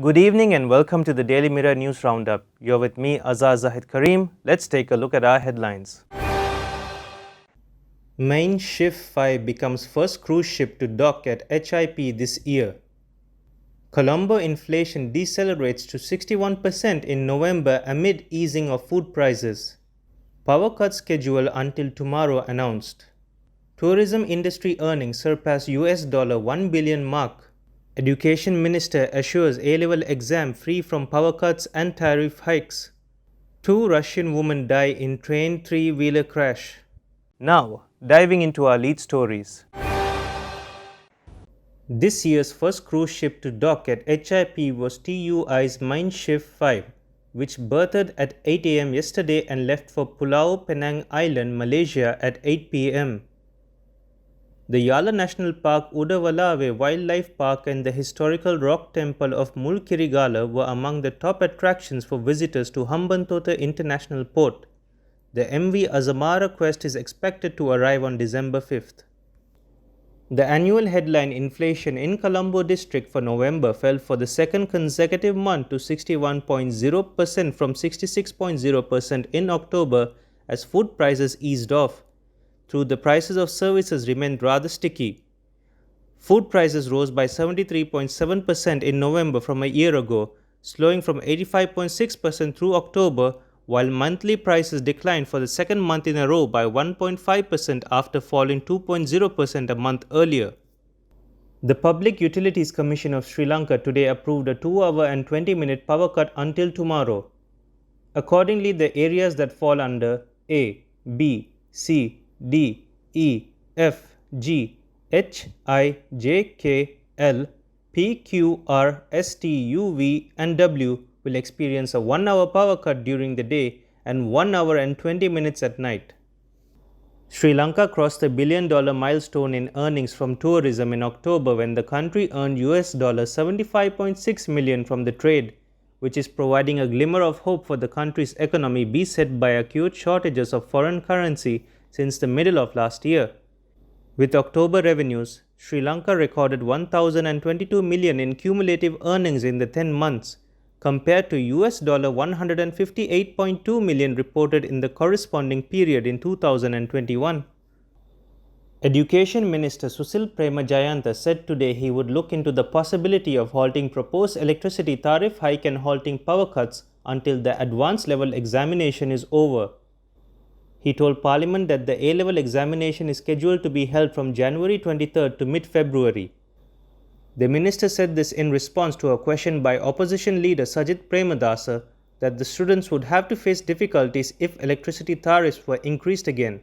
Good evening and welcome to the Daily Mirror News Roundup. You're with me, Azhar Zahid Kareem. Let's take a look at our headlines. Mein Schiff 5 becomes first cruise ship to dock at HIP this year. Colombo inflation decelerates to 61% in November amid easing of food prices. Power cut schedule until tomorrow announced. Tourism industry earnings surpass $1 billion mark. Education Minister assures A-level exam free from power cuts and tariff hikes. 2 Russian women die in train three-wheeler crash. Now, diving into our lead stories. This year's first cruise ship to dock at HIP was TUI's Mein Schiff 5, which berthed at 8 am yesterday and left for Pulau Penang Island, Malaysia at 8 pm. The Yala National Park, Udawalawe Wildlife Park and the historical rock temple of Mulkirigala were among the top attractions for visitors to Hambantota International Port. The MV Azamara quest is expected to arrive on December 5th. The annual headline inflation in Colombo district for November fell for the second consecutive month to 61.0% from 66.0% in October as food prices eased off. Though the prices of services remained rather sticky. Food prices rose by 73.7% in November from a year ago, slowing from 85.6% through October, while monthly prices declined for the second month in a row by 1.5% after falling 2.0% a month earlier. The Public Utilities Commission of Sri Lanka today approved a 2-hour and 20-minute power cut until tomorrow. Accordingly, the areas that fall under A, B, C, D, E, F, G, H, I, J, K, L, P, Q, R, S, T, U, V and W will experience a 1-hour power cut during the day and 1 hour and 20 minutes at night. Sri Lanka crossed the $1 billion milestone in earnings from tourism in October when the country earned $75.6 million from the trade, which is providing a glimmer of hope for the country's economy beset by acute shortages of foreign currency since the middle of last year. With October revenues, Sri Lanka recorded $1,022 million in cumulative earnings in the 10 months, compared to $158.2 million reported in the corresponding period in 2021. Education Minister Susil Premajayantha said today he would look into the possibility of halting proposed electricity tariff hike and halting power cuts until the advanced level examination is over. He told Parliament that the A-level examination is scheduled to be held from January 23rd to mid-February. The minister said this in response to a question by opposition leader Sajith Premadasa that the students would have to face difficulties if electricity tariffs were increased again.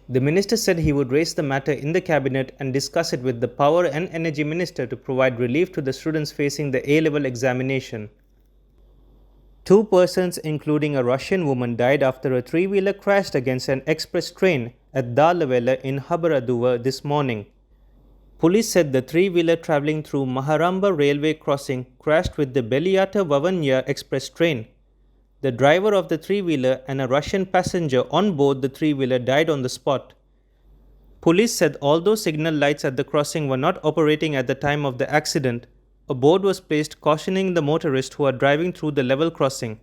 The minister said he would raise the matter in the cabinet and discuss it with the Power and Energy Minister to provide relief to the students facing the A-level examination. 2 persons, including a Russian woman, died after a three-wheeler crashed against an express train at Dalawela in Habaraduwa this morning. Police said the three-wheeler travelling through Maharamba railway crossing crashed with the Beliata Vavanya express train. The driver of the three-wheeler and a Russian passenger on board the three-wheeler died on the spot. Police said although signal lights at the crossing were not operating at the time of the accident, a board was placed cautioning the motorists who are driving through the level crossing.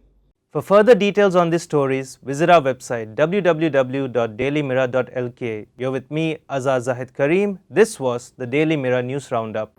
For further details on these stories, visit our website www.dailymirror.lk. You're with me, Azhar Zahid Kareem. This was the Daily Mirror News Roundup.